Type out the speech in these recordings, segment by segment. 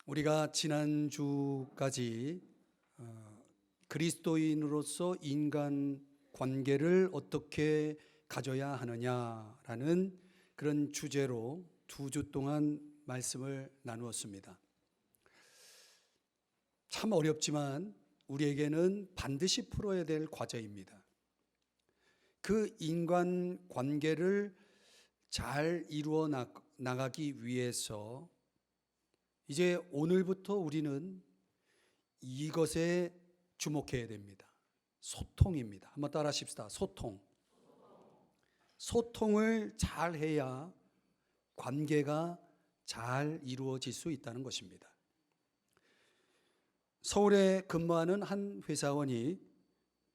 우리가 지난주까지 그리스도인으로서 인간 관계를 어떻게 가져야 하느냐라는 그런 주제로 2주 동안 말씀을 나누었습니다. 참 어렵지만 우리에게는 반드시 풀어야 될 과제입니다. 그 인간 관계를 잘 이루어 나가기 위해서 이제 오늘부터 우리는 이것에 주목해야 됩니다. 소통입니다. 한번 따라 하십시다. 소통. 소통을 잘 해야 관계가 잘 이루어질 수 있다는 것입니다. 서울에 근무하는 한 회사원이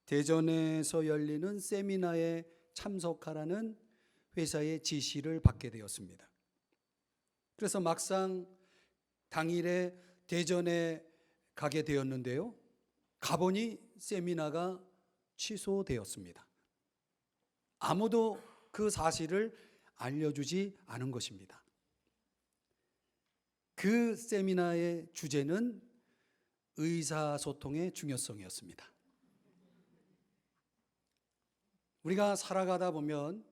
대전에서 열리는 세미나에 참석하라는 회사의 지시를 받게 되었습니다. 그래서 막상 당일에 대전에 가게 되었는데요. 가보니 세미나가 취소되었습니다. 아무도 그 사실을 알려주지 않은 것입니다. 그 세미나의 주제는 의사소통의 중요성이었습니다. 우리가 살아가다 보면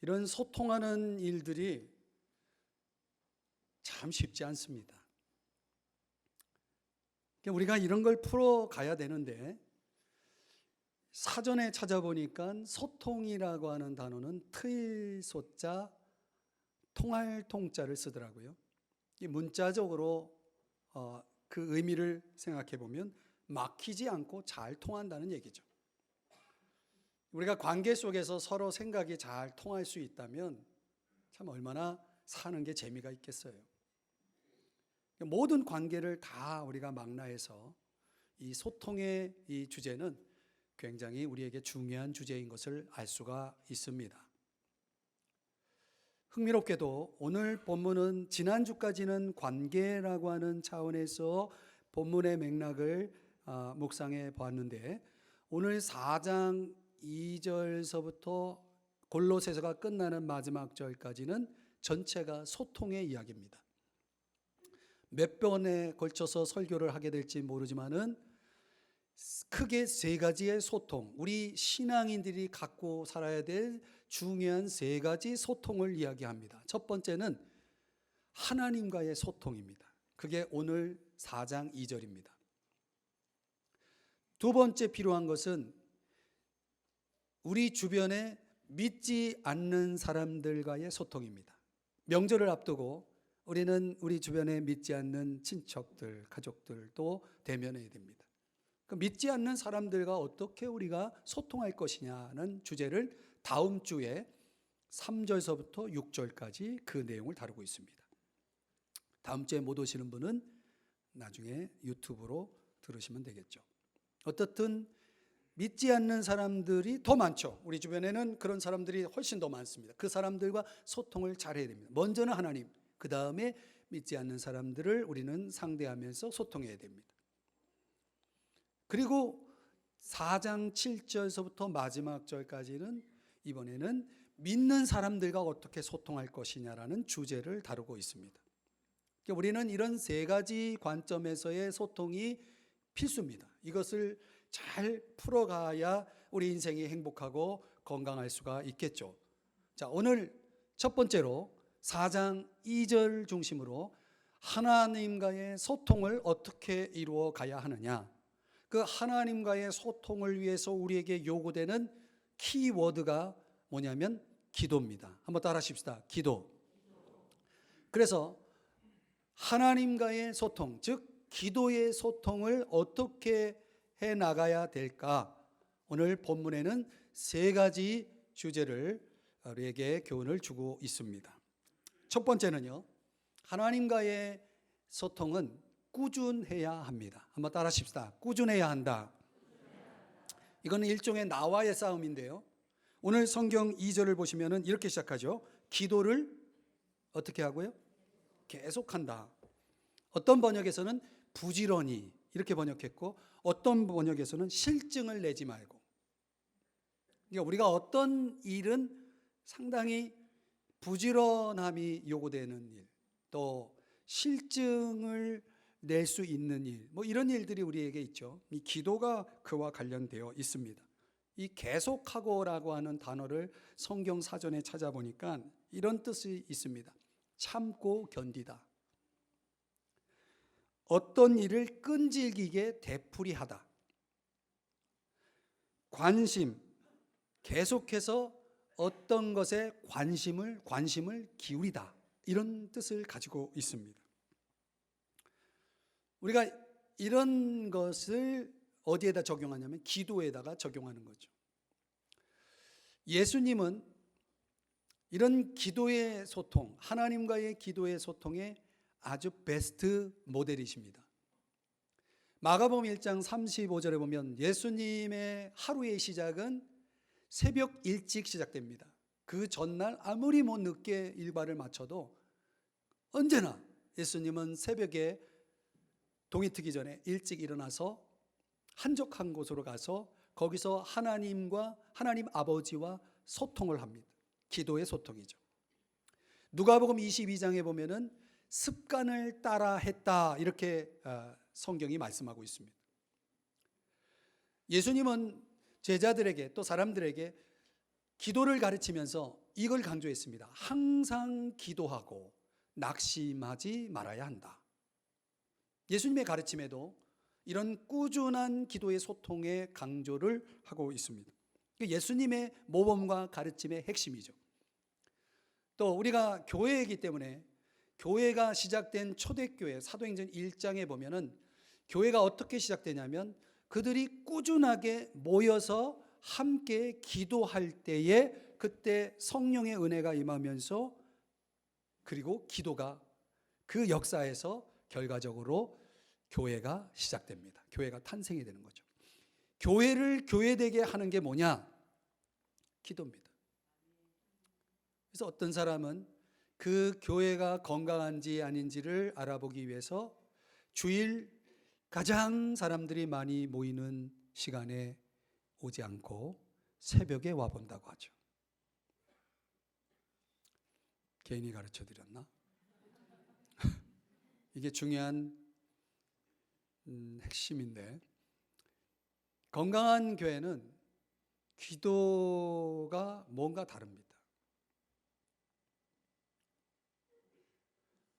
이런 소통하는 일들이 참 쉽지 않습니다. 우리가 이런 걸 풀어가야 되는데 사전에 찾아보니까 소통이라고 하는 단어는 트일 소자, 통할 통자를 쓰더라고요. 이 문자적으로 그 의미를 생각해 보면 막히지 않고 잘 통한다는 얘기죠. 우리가 관계 속에서 서로 생각이 잘 통할 수 있다면 참 얼마나 사는 게 재미가 있겠어요. 모든 관계를 다 우리가 망라해서 이 소통의 이 주제는 굉장히 우리에게 중요한 주제인 것을 알 수가 있습니다. 흥미롭게도 오늘 본문은 지난주까지는 관계라고 하는 차원에서 본문의 맥락을 묵상해 보았는데 오늘 4장 2절서부터 골로새서가 끝나는 마지막 절까지는 전체가 소통의 이야기입니다. 몇 번에 걸쳐서 설교를 하게 될지 모르지만은 크게 3가지의 소통, 우리 신앙인들이 갖고 살아야 될 중요한 3가지 소통을 이야기합니다. 첫 번째는 하나님과의 소통입니다. 그게 오늘 4장 2절입니다. 두 번째 필요한 것은 우리 주변에 믿지 않는 사람들과의 소통입니다. 명절을 앞두고 우리는 우리 주변에 믿지 않는 친척들, 가족들도 대면해야 됩니다. 그 믿지 않는 사람들과 어떻게 우리가 소통할 것이냐는 주제를 다음 주에 3절서부터 6절까지 그 내용을 다루고 있습니다. 다음 주에 못 오시는 분은 나중에 유튜브로 들으시면 되겠죠. 어떻든 믿지 않는 사람들이 더 많죠. 우리 주변에는 그런 사람들이 훨씬 더 많습니다. 그 사람들과 소통을 잘해야 됩니다. 먼저는 하나님, 그 다음에 믿지 않는 사람들을 우리는 상대하면서 소통해야 됩니다. 그리고 4장 7절서부터 마지막 절까지는 이번에는 믿는 사람들과 어떻게 소통할 것이냐라는 주제를 다루고 있습니다. 우리는 이런 3가지 관점에서의 소통이 필수입니다. 이것을 잘 풀어가야 우리 인생이 행복하고 건강할 수가 있겠죠. 자, 오늘 첫 번째로 4장 2절 중심으로 하나님과의 소통을 어떻게 이루어 가야 하느냐, 그 하나님과의 소통을 위해서 우리에게 요구되는 키워드가 뭐냐면 기도입니다. 한번 따라 하십시다. 기도. 그래서 하나님과의 소통, 즉 기도의 소통을 어떻게 해 나가야 될까? 오늘 본문에는 3가지 주제를 우리에게 교훈을 주고 있습니다. 첫 번째는요, 하나님과의 소통은 꾸준해야 합니다. 한번 따라 하십시다. 꾸준해야 한다. 이거는 일종의 나와의 싸움인데요. 오늘 성경 2절을 보시면 이렇게 시작하죠. 기도를 어떻게 하고요? 계속한다. 어떤 번역에서는 부지런히 이렇게 번역했고 어떤 번역에서는 실증을 내지 말고. 그러니까 우리가 어떤 일은 상당히 부지런함이 요구되는 일, 또 실증을 낼 수 있는 일, 뭐 이런 일들이 우리에게 있죠. 이 기도가 그와 관련되어 있습니다. 이 계속하고라고 하는 단어를 성경 사전에 찾아보니까 이런 뜻이 있습니다. 참고 견디다. 어떤 일을 끈질기게 되풀이하다. 관심, 계속해서 어떤 것에 관심을 기울이다. 이런 뜻을 가지고 있습니다. 우리가 이런 것을 어디에다 적용하냐면 기도에다가 적용하는 거죠. 예수님은 이런 기도의 소통, 하나님과의 기도의 소통의 아주 베스트 모델이십니다. 마가복음 1장 35절에 보면 예수님의 하루의 시작은 새벽 일찍 시작됩니다. 그 전날 아무리 늦게 일과를 마쳐도 언제나 예수님은 새벽에 동이 트기 전에 일찍 일어나서 한적한 곳으로 가서 거기서 하나님 아버지와 소통을 합니다. 기도의 소통이죠. 누가복음 22장에 보면은 습관을 따라 했다 이렇게 성경이 말씀하고 있습니다. 예수님은 제자들에게 또 사람들에게 기도를 가르치면서 이걸 강조했습니다. 항상 기도하고 낙심하지 말아야 한다. 예수님의 가르침에도 이런 꾸준한 기도의 소통에 강조를 하고 있습니다. 예수님의 모범과 가르침의 핵심이죠. 또 우리가 교회이기 때문에 교회가 시작된 초대교회 사도행전 1장에 보면은 교회가 어떻게 시작되냐면 그들이 꾸준하게 모여서 함께 기도할 때에 그때 성령의 은혜가 임하면서 그리고 기도가 그 역사에서 결과적으로 교회가 시작됩니다. 교회가 탄생이 되는 거죠. 교회를 교회되게 하는 게 뭐냐? 기도입니다. 그래서 어떤 사람은 그 교회가 건강한지 아닌지를 알아보기 위해서 주일 가장 사람들이 많이 모이는 시간에 오지 않고 새벽에 와본다고 하죠. 개인이 가르쳐 드렸나? 이게 중요한 핵심인데, 건강한 교회는 기도가 뭔가 다릅니다.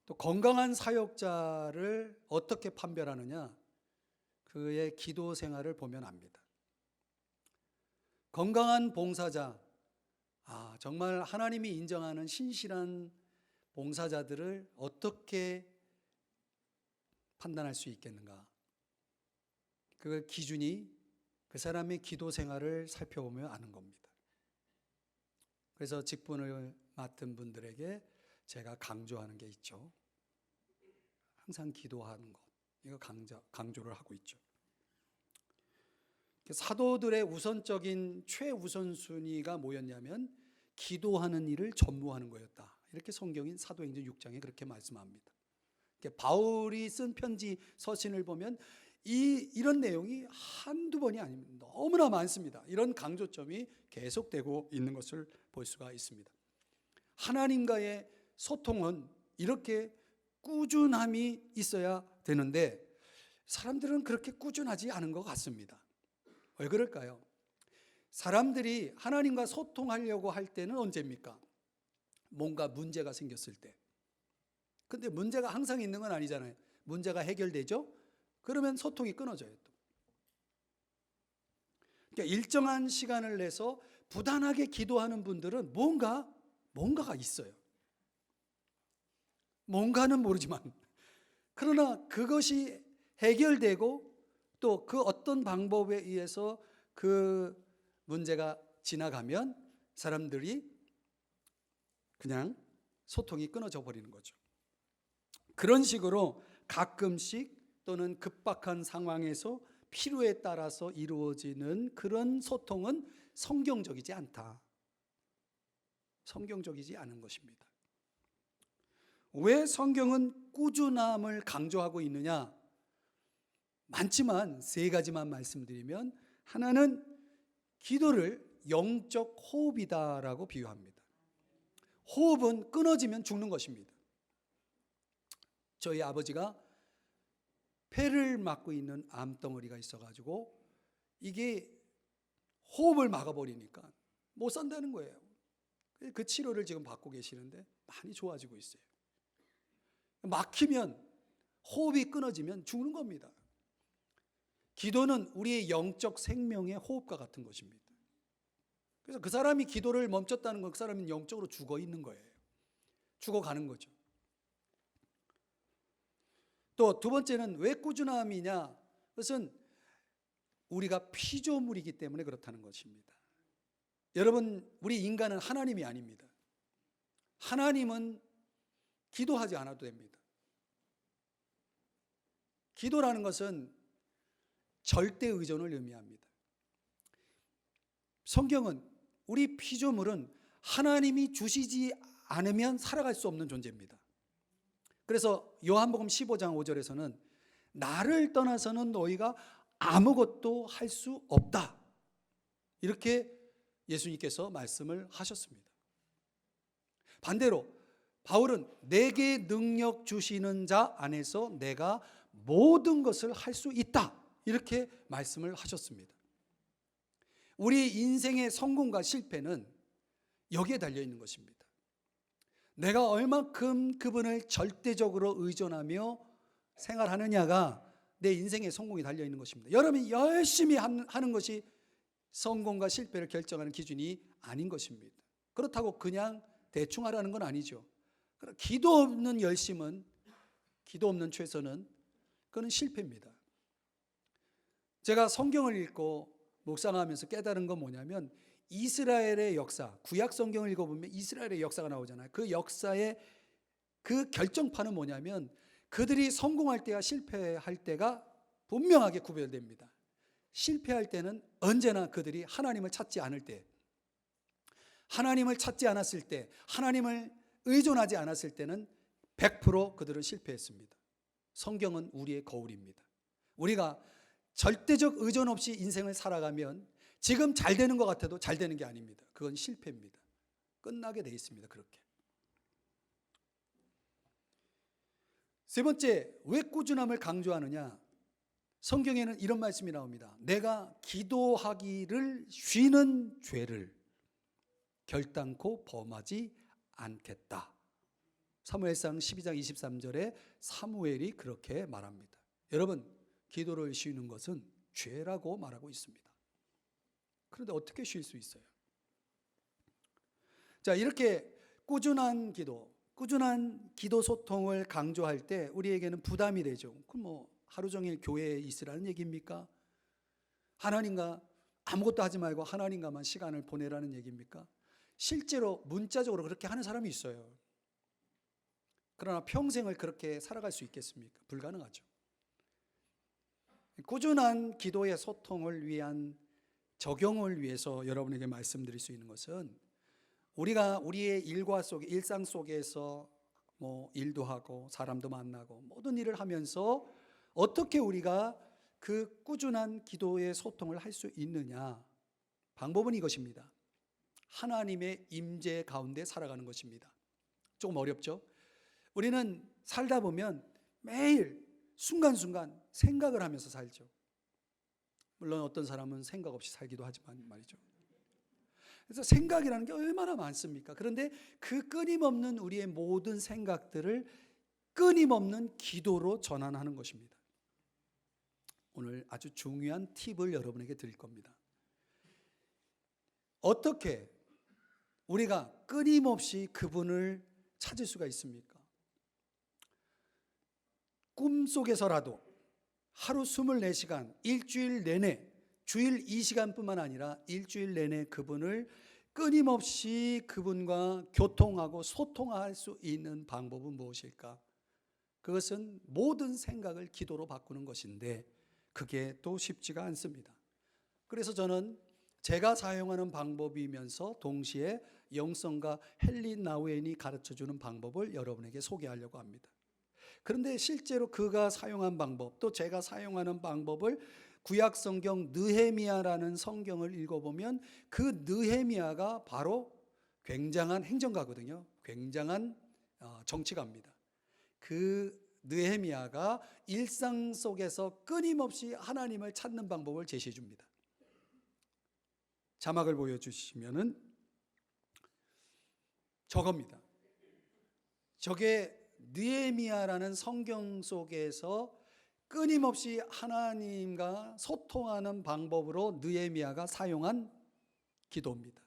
또 건강한 사역자를 어떻게 판별하느냐? 그의 기도 생활을 보면 압니다. 건강한 봉사자, 정말 하나님이 인정하는 신실한 봉사자들을 어떻게 판단할 수 있겠는가? 그 기준이 그 사람의 기도 생활을 살펴보면 아는 겁니다. 그래서 직분을 맡은 분들에게 제가 강조하는 게 있죠. 항상 기도하는 것, 이거 강조를 하고 있죠. 사도들의 우선적인 최우선순위가 뭐였냐면 기도하는 일을 전무하는 거였다. 이렇게 성경인 사도행전 6장에 그렇게 말씀합니다. 바울이 쓴 편지 서신을 보면 이런 내용이 한두 번이 아닙니다. 너무나 많습니다. 이런 강조점이 계속되고 있는 것을 볼 수가 있습니다. 하나님과의 소통은 이렇게 꾸준함이 있어야 되는데 사람들은 그렇게 꾸준하지 않은 것 같습니다. 왜 그럴까요? 사람들이 하나님과 소통하려고 할 때는 언제입니까? 뭔가 문제가 생겼을 때. 근데 문제가 항상 있는 건 아니잖아요. 문제가 해결되죠? 그러면 소통이 끊어져요. 또. 그러니까 일정한 시간을 내서 부단하게 기도하는 분들은 뭔가가 있어요. 뭔가는 모르지만 그러나 그것이 해결되고 또 그 어떤 방법에 의해서 그 문제가 지나가면 사람들이 그냥 소통이 끊어져 버리는 거죠. 그런 식으로 가끔씩 또는 급박한 상황에서 필요에 따라서 이루어지는 그런 소통은 성경적이지 않다. 성경적이지 않은 것입니다. 왜 성경은 꾸준함을 강조하고 있느냐? 많지만 세 가지만 말씀드리면, 하나는 기도를 영적 호흡이다라고 비유합니다. 호흡은 끊어지면 죽는 것입니다. 저희 아버지가 폐를 막고 있는 암덩어리가 있어가지고 이게 호흡을 막아버리니까 못 산다는 거예요. 그 치료를 지금 받고 계시는데 많이 좋아지고 있어요. 막히면, 호흡이 끊어지면 죽는 겁니다. 기도는 우리의 영적 생명의 호흡과 같은 것입니다. 그래서 그 사람이 기도를 멈췄다는 건 그 사람은 영적으로 죽어 있는 거예요. 죽어가는 거죠. 또 두 번째는 왜 꾸준함이냐? 그것은 우리가 피조물이기 때문에 그렇다는 것입니다. 여러분, 우리 인간은 하나님이 아닙니다. 하나님은 기도하지 않아도 됩니다. 기도라는 것은 절대 의존을 의미합니다. 성경은 우리 피조물은 하나님이 주시지 않으면 살아갈 수 없는 존재입니다. 그래서 요한복음 15장 5절에서는 나를 떠나서는 너희가 아무것도 할 수 없다, 이렇게 예수님께서 말씀을 하셨습니다. 반대로 바울은 내게 능력 주시는 자 안에서 내가 모든 것을 할 수 있다, 이렇게 말씀을 하셨습니다. 우리 인생의 성공과 실패는 여기에 달려 있는 것입니다. 내가 얼만큼 그분을 절대적으로 의존하며 생활하느냐가 내 인생의 성공이 달려 있는 것입니다. 여러분이 열심히 하는 것이 성공과 실패를 결정하는 기준이 아닌 것입니다. 그렇다고 그냥 대충 하라는 건 아니죠. 기도 없는 열심은, 기도 없는 최선은, 그건 실패입니다. 제가 성경을 읽고 묵상하면서 깨달은 건 뭐냐면, 이스라엘의 역사, 구약 성경을 읽어보면 이스라엘의 역사가 나오잖아요. 그 역사의 그 결정판은 뭐냐면, 그들이 성공할 때와 실패할 때가 분명하게 구별됩니다. 실패할 때는 언제나 그들이 하나님을 찾지 않을 때, 하나님을 찾지 않았을 때, 하나님을 의존하지 않았을 때는 100% 그들은 실패했습니다. 성경은 우리의 거울입니다. 우리가 절대적 의존 없이 인생을 살아가면 지금 잘 되는 것 같아도 잘 되는 게 아닙니다. 그건 실패입니다. 끝나게 돼 있습니다. 그렇게. 세 번째, 왜 꾸준함을 강조하느냐? 성경에는 이런 말씀이 나옵니다. 내가 기도하기를 쉬는 죄를 결단코 범하지 않겠다. 사무엘상 12장 23절에 사무엘이 그렇게 말합니다. 여러분, 기도를 쉬는 것은 죄라고 말하고 있습니다. 그런데 어떻게 쉴 수 있어요? 자, 이렇게 꾸준한 기도 소통을 강조할 때 우리에게는 부담이 되죠. 그럼 뭐 하루 종일 교회에 있으라는 얘기입니까? 하나님과 아무것도 하지 말고 하나님과만 시간을 보내라는 얘기입니까? 실제로 문자적으로 그렇게 하는 사람이 있어요. 그러나 평생을 그렇게 살아갈 수 있겠습니까? 불가능하죠. 꾸준한 기도의 소통을 위한 적용을 위해서 여러분에게 말씀드릴 수 있는 것은, 우리가 우리의 일상 속에서 뭐 일도 하고 사람도 만나고 모든 일을 하면서 어떻게 우리가 그 꾸준한 기도의 소통을 할 수 있느냐? 방법은 이것입니다. 하나님의 임재 가운데 살아가는 것입니다. 조금 어렵죠? 우리는 살다 보면 매일 순간순간 생각을 하면서 살죠. 물론 어떤 사람은 생각 없이 살기도 하지만 말이죠. 그래서 생각이라는 게 얼마나 많습니까? 그런데 그 끊임없는 우리의 모든 생각들을 끊임없는 기도로 전환하는 것입니다. 오늘 아주 중요한 팁을 여러분에게 드릴 겁니다. 어떻게 우리가 끊임없이 그분을 찾을 수가 있습니까? 꿈속에서라도 하루 24시간, 일주일 내내, 주일 2시간뿐만 아니라 일주일 내내 그분을 끊임없이 그분과 교통하고 소통할 수 있는 방법은 무엇일까? 그것은 모든 생각을 기도로 바꾸는 것인데 그게 또 쉽지가 않습니다. 그래서 저는 제가 사용하는 방법이면서 동시에 영성가 헨리 나우엔이 가르쳐주는 방법을 여러분에게 소개하려고 합니다. 그런데 실제로 그가 사용한 방법, 또 제가 사용하는 방법을 구약 성경 느헤미야라는 성경을 읽어보면 그 느헤미야가 바로 굉장한 행정가거든요. 굉장한 정치가입니다. 그 느헤미야가 일상 속에서 끊임없이 하나님을 찾는 방법을 제시해 줍니다. 자막을 보여주시면은 저겁니다. 저게 느헤미야라는 성경 속에서 끊임없이 하나님과 소통하는 방법으로 느헤미야가 사용한 기도입니다.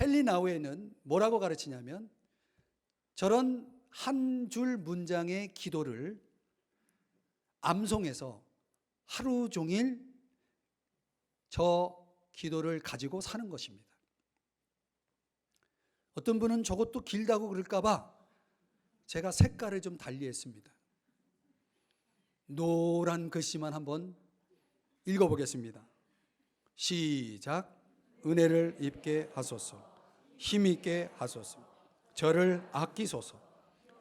헨리 나우에는 뭐라고 가르치냐면 저런 한 줄 문장의 기도를 암송해서 하루 종일 저 기도를 가지고 사는 것입니다. 어떤 분은 저것도 길다고 그럴까 봐 제가 색깔을 좀 달리했습니다. 노란 글씨만 한번 읽어보겠습니다. 시작. 은혜를 입게 하소서. 힘있게 하소서. 저를 아끼소서.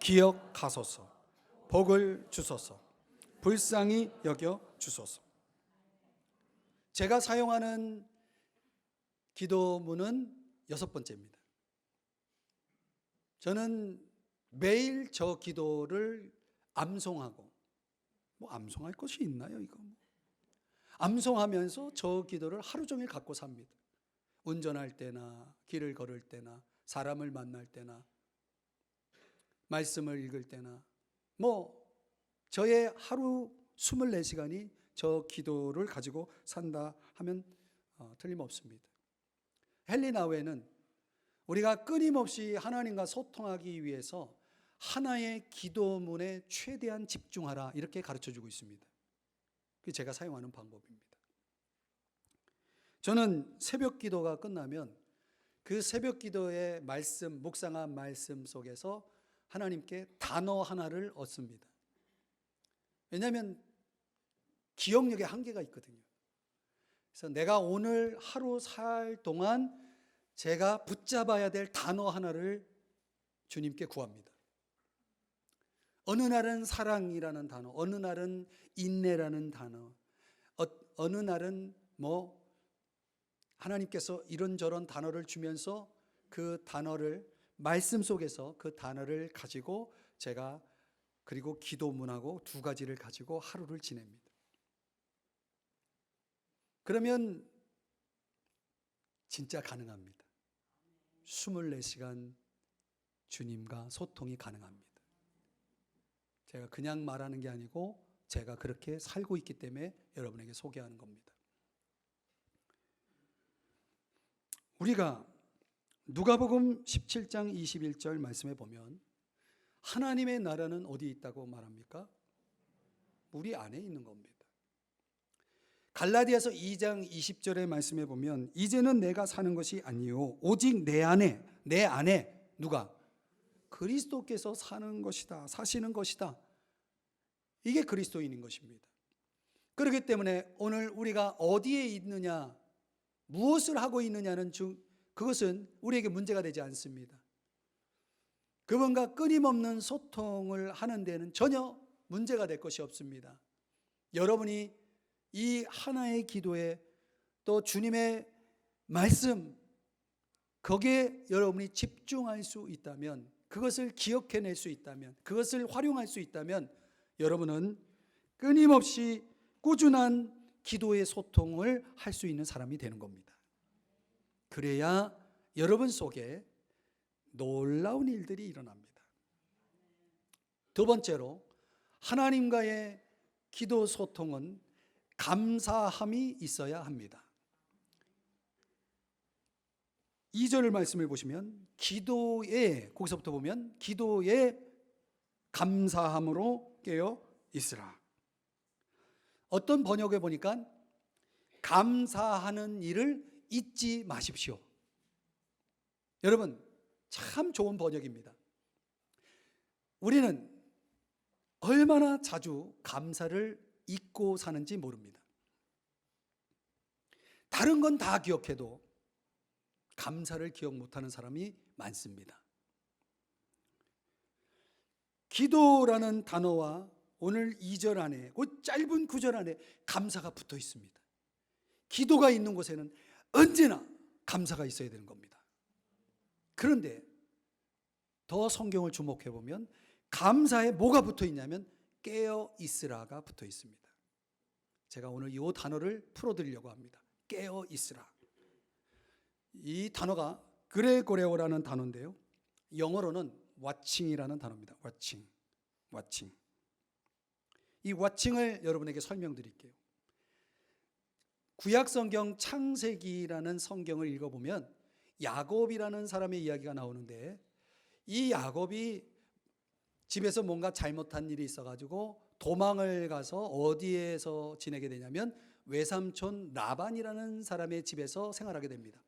기억하소서. 복을 주소서. 불쌍히 여겨 주소서. 제가 사용하는 기도문은 6번째입니다. 저는 매일 저 기도를 암송하고, 암송할 것이 있나요 이거? 암송하면서 저 기도를 하루 종일 갖고 삽니다. 운전할 때나 길을 걸을 때나 사람을 만날 때나 말씀을 읽을 때나 저의 하루 24시간이 저 기도를 가지고 산다 하면 틀림없습니다. 헨리 나우에는 우리가 끊임없이 하나님과 소통하기 위해서 하나의 기도문에 최대한 집중하라 이렇게 가르쳐주고 있습니다. 그게 제가 사용하는 방법입니다. 저는 새벽 기도가 끝나면 그 새벽 기도의 말씀, 묵상한 말씀 속에서 하나님께 단어 하나를 얻습니다. 왜냐하면 기억력에 한계가 있거든요. 그래서 내가 오늘 하루 살 동안 제가 붙잡아야 될 단어 하나를 주님께 구합니다. 어느 날은 사랑이라는 단어, 어느 날은 인내라는 단어, 어느 날은 하나님께서 이런저런 단어를 주면서 그 단어를 말씀 속에서 그 단어를 가지고 제가 그리고 기도문하고 두 가지를 가지고 하루를 지냅니다. 그러면 진짜 가능합니다. 24시간 주님과 소통이 가능합니다. 제가 그냥 말하는 게 아니고 제가 그렇게 살고 있기 때문에 여러분에게 소개하는 겁니다. 우리가 누가복음 17장 21절 말씀에 보면 하나님의 나라는 어디 있다고 말합니까? 우리 안에 있는 겁니다. 갈라디아서 2장 20절의 말씀에 보면 이제는 내가 사는 것이 아니요 오직 내 안에 누가? 그리스도께서 사는 것이다, 사시는 것이다. 이게 그리스도인인 것입니다. 그렇기 때문에 오늘 우리가 어디에 있느냐, 무엇을 하고 있느냐는 그것은 우리에게 문제가 되지 않습니다. 그분과 끊임없는 소통을 하는 데는 전혀 문제가 될 것이 없습니다. 여러분이 이 하나의 기도에 또 주님의 말씀 거기에 여러분이 집중할 수 있다면, 그것을 기억해낼 수 있다면, 그것을 활용할 수 있다면 여러분은 끊임없이 꾸준한 기도의 소통을 할 수 있는 사람이 되는 겁니다. 그래야 여러분 속에 놀라운 일들이 일어납니다. 두 번째로 하나님과의 기도 소통은 감사함이 있어야 합니다. 2절 말씀을 보시면 기도에, 거기서부터 보면 기도에 감사함으로 깨어 있으라. 어떤 번역에 보니까 감사하는 일을 잊지 마십시오. 여러분 참 좋은 번역입니다. 우리는 얼마나 자주 감사를 잊고 사는지 모릅니다. 다른 건 다 기억해도 감사를 기억 못하는 사람이 많습니다. 기도라는 단어와 오늘 2절 안에, 그 짧은 9절 안에 감사가 붙어 있습니다. 기도가 있는 곳에는 언제나 감사가 있어야 되는 겁니다. 그런데 더 성경을 주목해 보면 감사에 뭐가 붙어 있냐면 깨어 있으라가 붙어 있습니다. 제가 오늘 이 단어를 풀어드리려고 합니다. 깨어 있으라. 이 단어가 그레고레오라는 단어인데요, 영어로는 watching이라는 단어입니다. watching. 이 watching을 여러분에게 설명드릴게요. 구약 성경 창세기라는 성경을 읽어보면 야곱이라는 사람의 이야기가 나오는데, 이 야곱이 집에서 뭔가 잘못한 일이 있어가지고 도망을 가서 어디에서 지내게 되냐면 외삼촌 라반이라는 사람의 집에서 생활하게 됩니다.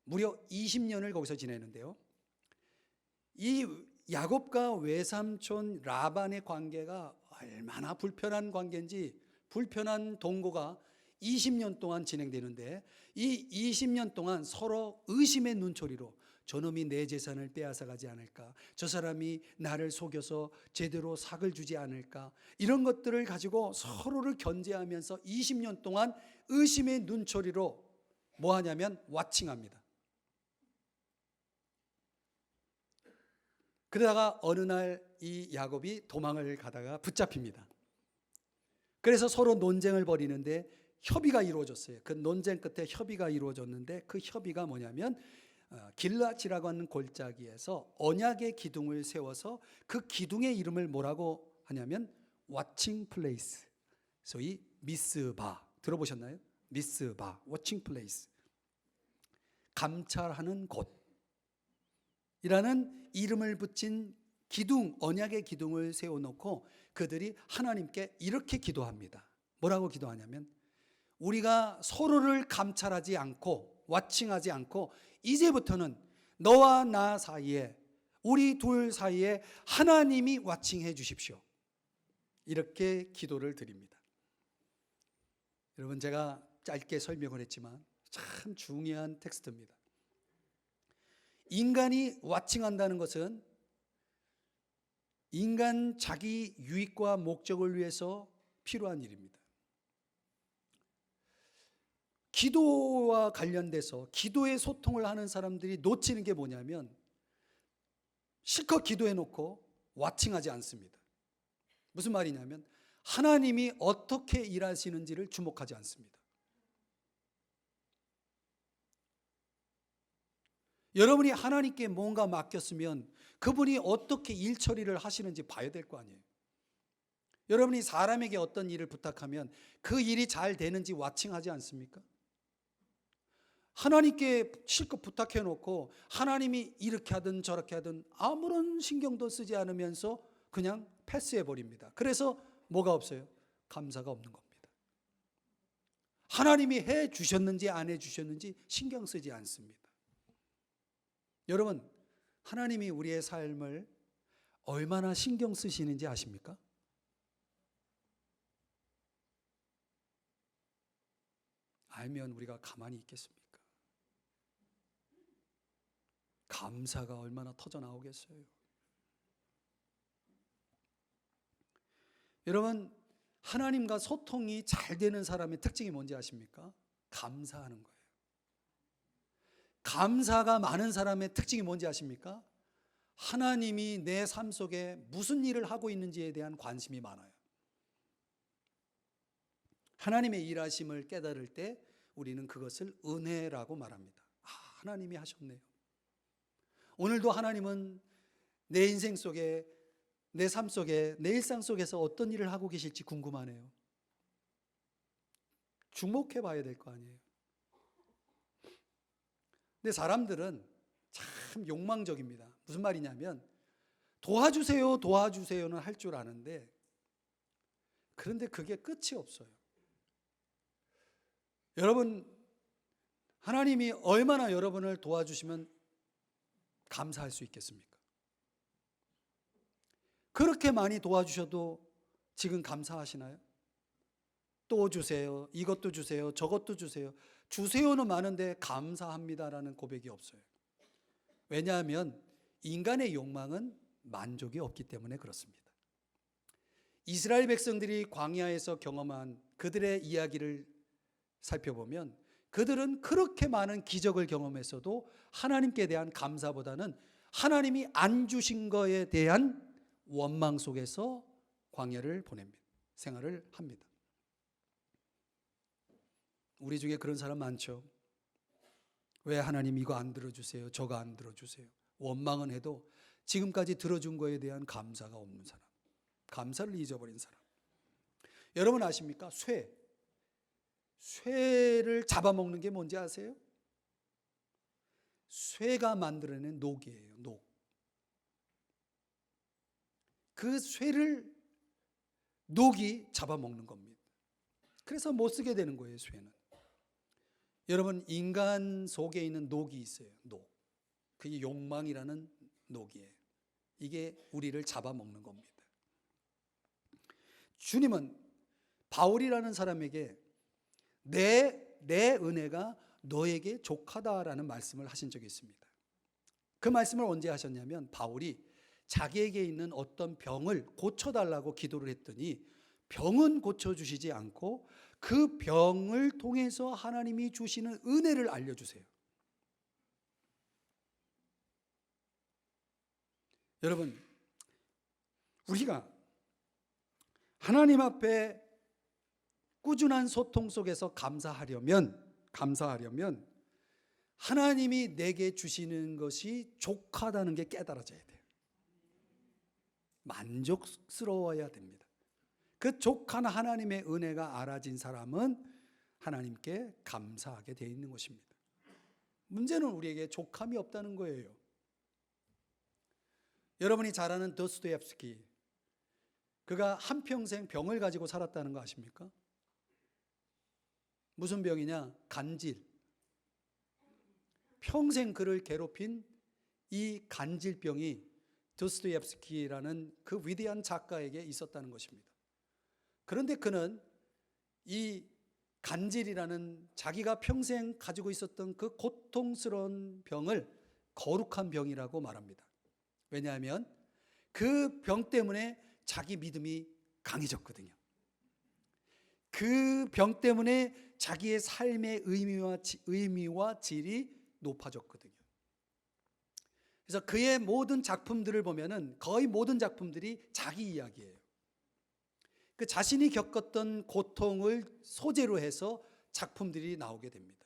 무려 20년을 거기서 지내는데요, 이 야곱과 외삼촌 라반의 관계가 얼마나 불편한 관계인지, 불편한 동거가 20년 동안 진행되는데, 이 20년 동안 서로 의심의 눈초리로 저놈이 내 재산을 빼앗아 가지 않을까, 저 사람이 나를 속여서 제대로 삭을 주지 않을까, 이런 것들을 가지고 서로를 견제하면서 20년 동안 의심의 눈초리로 뭐 하냐면 와칭합니다. 그러다가 어느 날 이 야곱이 도망을 가다가 붙잡힙니다. 그래서 서로 논쟁을 벌이는데 협의가 이루어졌어요. 그 논쟁 끝에 협의가 이루어졌는데, 그 협의가 뭐냐면 길앗이라고 하는 골짜기에서 언약의 기둥을 세워서 그 기둥의 이름을 뭐라고 하냐면 watching place, 소위 미스바, 들어보셨나요? 미스바, watching place, 감찰하는 곳이라는 이름을 붙인 기둥, 언약의 기둥을 세워놓고 그들이 하나님께 이렇게 기도합니다. 뭐라고 기도하냐면, 우리가 서로를 감찰하지 않고 와칭하지 않고 이제부터는 너와 나 사이에, 우리 둘 사이에 하나님이 와칭해 주십시오. 이렇게 기도를 드립니다. 여러분, 제가 짧게 설명을 했지만 참 중요한 텍스트입니다. 인간이 와칭한다는 것은 인간 자기 유익과 목적을 위해서 필요한 일입니다. 기도와 관련돼서 기도의 소통을 하는 사람들이 놓치는 게 뭐냐면, 실컷 기도해 놓고 와칭하지 않습니다. 무슨 말이냐면 하나님이 어떻게 일하시는지를 주목하지 않습니다. 여러분이 하나님께 뭔가 맡겼으면 그분이 어떻게 일 처리를 하시는지 봐야 될 거 아니에요. 여러분이 사람에게 어떤 일을 부탁하면 그 일이 잘 되는지 와칭하지 않습니까? 하나님께 실컷 부탁해 놓고 하나님이 이렇게 하든 저렇게 하든 아무런 신경도 쓰지 않으면서 그냥 패스해 버립니다. 그래서 뭐가 없어요? 감사가 없는 겁니다. 하나님이 해 주셨는지 안 해 주셨는지 신경 쓰지 않습니다. 여러분, 하나님이 우리의 삶을 얼마나 신경 쓰시는지 아십니까? 알면 우리가 가만히 있겠습니까? 감사가 얼마나 터져 나오겠어요. 여러분, 하나님과 소통이 잘 되는 사람의 특징이 뭔지 아십니까? 감사하는 거예요. 감사가 많은 사람의 특징이 뭔지 아십니까? 하나님이 내 삶 속에 무슨 일을 하고 있는지에 대한 관심이 많아요. 하나님의 일하심을 깨달을 때 우리는 그것을 은혜라고 말합니다. 아, 하나님이 하셨네요. 오늘도 하나님은 내 인생 속에, 내 삶 속에, 내 일상 속에서 어떤 일을 하고 계실지 궁금하네요. 주목해 봐야 될 거 아니에요. 근데 사람들은 참 욕망적입니다. 무슨 말이냐면 도와주세요, 도와주세요는 할 줄 아는데, 그런데 그게 끝이 없어요. 여러분, 하나님이 얼마나 여러분을 도와주시면 감사할 수 있겠습니까? 그렇게 많이 도와주셔도 지금 감사하시나요? 또 주세요, 이것도 주세요, 저것도 주세요. 주세요는 많은데 감사합니다라는 고백이 없어요. 왜냐하면 인간의 욕망은 만족이 없기 때문에 그렇습니다. 이스라엘 백성들이 광야에서 경험한 그들의 이야기를 살펴보면 그들은 그렇게 많은 기적을 경험했어도 하나님께 대한 감사보다는 하나님이 안 주신 거에 대한 원망 속에서 광야를 보냅니다. 생활을 합니다. 우리 중에 그런 사람 많죠. 왜 하나님 이거 안 들어주세요? 저거 안 들어주세요? 원망은 해도 지금까지 들어준 거에 대한 감사가 없는 사람, 감사를 잊어버린 사람. 여러분 아십니까? 쇠를 잡아먹는 게 뭔지 아세요? 쇠가 만들어낸 녹이에요. 녹. 그 쇠를 녹이 잡아먹는 겁니다. 그래서 못 쓰게 되는 거예요, 쇠는. 여러분, 인간 속에 있는 녹이 있어요. 녹. 그게 욕망이라는 녹이에요. 이게 우리를 잡아먹는 겁니다. 주님은 바울이라는 사람에게 내 은혜가 너에게 족하다라는 말씀을 하신 적이 있습니다. 그 말씀을 언제 하셨냐면 바울이 자기에게 있는 어떤 병을 고쳐달라고 기도를 했더니 병은 고쳐주시지 않고 그 병을 통해서 하나님이 주시는 은혜를 알려주세요. 여러분, 우리가 하나님 앞에 꾸준한 소통 속에서 감사하려면 하나님이 내게 주시는 것이 족하다는 게 깨달아져야 돼요. 만족스러워야 됩니다. 그 족한 하나님의 은혜가 알아진 사람은 하나님께 감사하게 되어 있는 것입니다. 문제는 우리에게 족함이 없다는 거예요. 여러분이 잘 아는 도스토옙스키, 그가 한평생 병을 가지고 살았다는 거 아십니까? 무슨 병이냐? 간질. 평생 그를 괴롭힌 이 간질병이 도스토옙스키라는 그 위대한 작가에게 있었다는 것입니다. 그런데 그는 이 간질이라는 자기가 평생 가지고 있었던 그 고통스러운 병을 거룩한 병이라고 말합니다. 왜냐하면 그 병 때문에 자기 믿음이 강해졌거든요. 그 병 때문에 자기의 삶의 의미와 질이 높아졌거든요. 그래서 그의 모든 작품들을 보면은 거의 모든 작품들이 자기 이야기예요. 그 자신이 겪었던 고통을 소재로 해서 작품들이 나오게 됩니다.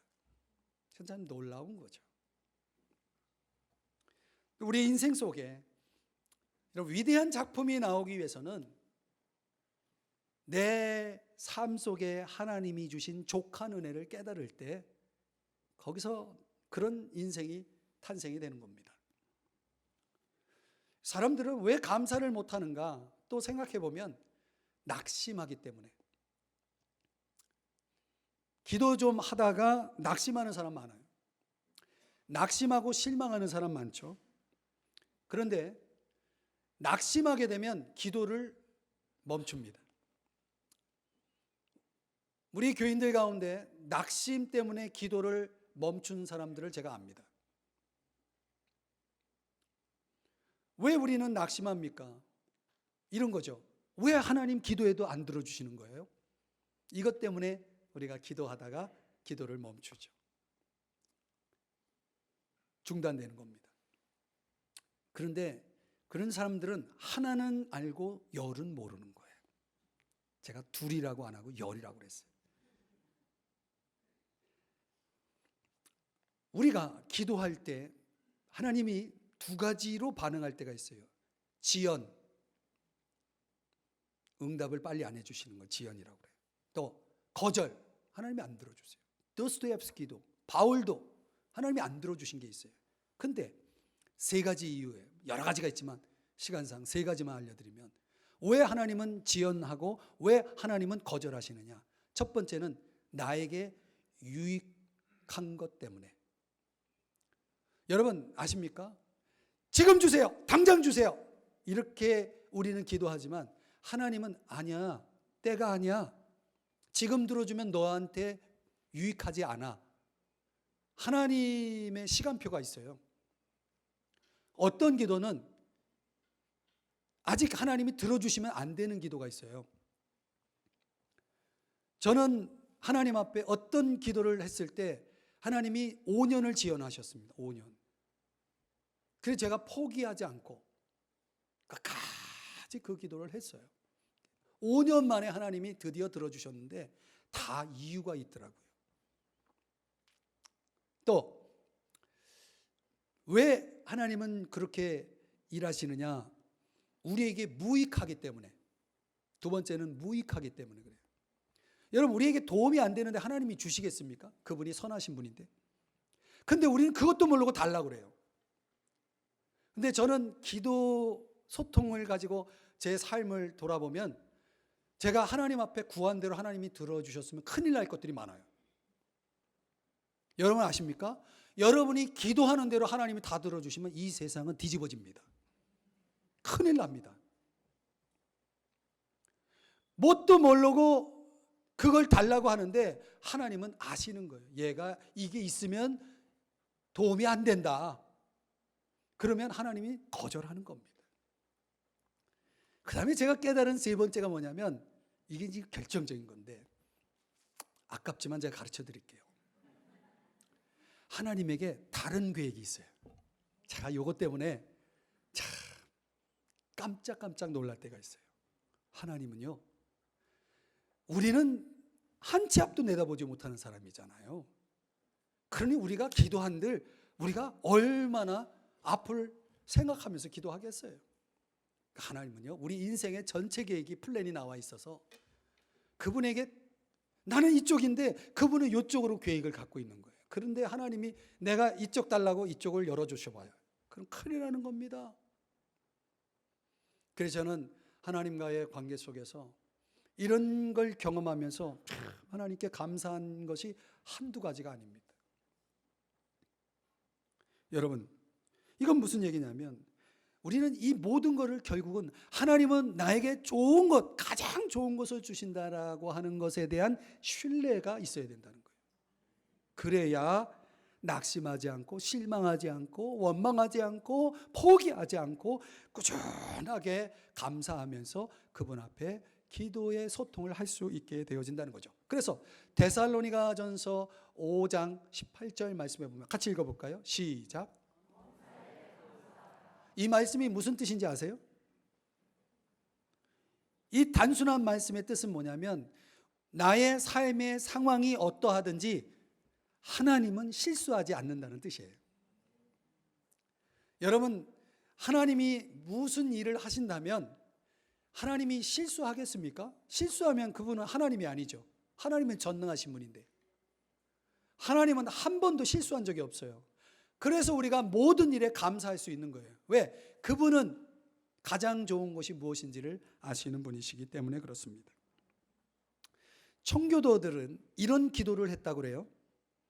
참 놀라운 거죠. 우리 인생 속에 이런 위대한 작품이 나오기 위해서는 내 삶 속에 하나님이 주신 족한 은혜를 깨달을 때 거기서 그런 인생이 탄생이 되는 겁니다. 사람들은 왜 감사를 못하는가 또 생각해 보면 낙심하기 때문에. 기도 좀 하다가 낙심하는 사람 많아요. 낙심하고 실망하는 사람 많죠. 그런데 낙심하게 되면 기도를 멈춥니다. 우리 교인들 가운데 낙심 때문에 기도를 멈춘 사람들을 제가 압니다. 왜 우리는 낙심합니까? 이런 거죠. 왜 하나님 기도해도 안 들어주시는 거예요? 이것 때문에 우리가 기도하다가 기도를 멈추죠. 중단되는 겁니다. 그런데 그런 사람들은 하나는 알고 열은 모르는 거예요. 제가 둘이라고 안 하고 열이라고 그랬어요. 우리가 기도할 때 하나님이 두 가지로 반응할 때가 있어요. 지연, 응답을 빨리 안 해주시는 걸 지연이라고 그래요. 또 거절, 하나님이 안 들어주세요. 도스토옙스키도 바울도 하나님이 안 들어주신 게 있어요. 근데 세 가지 이유예요. 여러 가지가 있지만 시간상 세 가지만 알려드리면 왜 하나님은 지연하고 왜 하나님은 거절하시느냐. 첫 번째는 나에게 유익한 것 때문에. 여러분 아십니까? 지금 주세요. 당장 주세요. 이렇게 우리는 기도하지만 하나님은 아니야. 때가 아니야. 지금 들어주면 너한테 유익하지 않아. 하나님의 시간표가 있어요. 어떤 기도는 아직 하나님이 들어주시면 안 되는 기도가 있어요. 저는 하나님 앞에 어떤 기도를 했을 때 하나님이 5년을 지연하셨습니다. 5년. 그래서 제가 포기하지 않고 끝까지 그 기도를 했어요. 5년 만에 하나님이 드디어 들어주셨는데 다 이유가 있더라고요. 또 왜 하나님은 그렇게 일하시느냐? 우리에게 무익하기 때문에. 두 번째는 무익하기 때문에 그래요. 여러분, 우리에게 도움이 안 되는데 하나님이 주시겠습니까? 그분이 선하신 분인데. 근데 우리는 그것도 모르고 달라고 그래요. 근데 저는 기도 소통을 가지고 제 삶을 돌아보면 제가 하나님 앞에 구한 대로 하나님이 들어주셨으면 큰일 날 것들이 많아요. 여러분 아십니까? 여러분이 기도하는 대로 하나님이 다 들어주시면 이 세상은 뒤집어집니다. 큰일 납니다. 뭣도 모르고 그걸 달라고 하는데 하나님은 아시는 거예요. 얘가 이게 있으면 도움이 안 된다. 그러면 하나님이 거절하는 겁니다. 그 다음에 제가 깨달은 세 번째가 뭐냐면, 이게 지금 결정적인 건데 아깝지만 제가 가르쳐 드릴게요. 하나님에게 다른 계획이 있어요. 제가 이것 때문에 참 깜짝깜짝 놀랄 때가 있어요. 하나님은요, 우리는 한 치 앞도 내다보지 못하는 사람이잖아요. 그러니 우리가 기도한들 우리가 얼마나 앞을 생각하면서 기도하겠어요. 하나님은요, 우리 인생의 전체 계획이 플랜이 나와 있어서 그분에게 나는 이쪽인데 그분은 이쪽으로 계획을 갖고 있는 거예요. 그런데 하나님이 내가 이쪽 달라고 이쪽을 열어주셔봐요. 그럼 큰일 나는 겁니다. 그래서 저는 하나님과의 관계 속에서 이런 걸 경험하면서 하나님께 감사한 것이 한두 가지가 아닙니다. 여러분, 이건 무슨 얘기냐면 우리는 이 모든 것을 결국은 하나님은 나에게 좋은 것, 가장 좋은 것을 주신다라고 하는 것에 대한 신뢰가 있어야 된다는 거예요. 그래야 낙심하지 않고 실망하지 않고 원망하지 않고 포기하지 않고 꾸준하게 감사하면서 그분 앞에 기도의 소통을 할 수 있게 되어진다는 거죠. 그래서 데살로니가전서 5장 18절 말씀에 보면 같이 읽어볼까요? 시작. 이 말씀이 무슨 뜻인지 아세요? 이 단순한 말씀의 뜻은 뭐냐면 나의 삶의 상황이 어떠하든지 하나님은 실수하지 않는다는 뜻이에요. 여러분, 하나님이 무슨 일을 하신다면 하나님이 실수하겠습니까? 실수하면 그분은 하나님이 아니죠. 하나님은 전능하신 분인데 하나님은 한 번도 실수한 적이 없어요. 그래서 우리가 모든 일에 감사할 수 있는 거예요. 왜? 그분은 가장 좋은 것이 무엇인지를 아시는 분이시기 때문에 그렇습니다. 청교도들은 이런 기도를 했다고 그래요.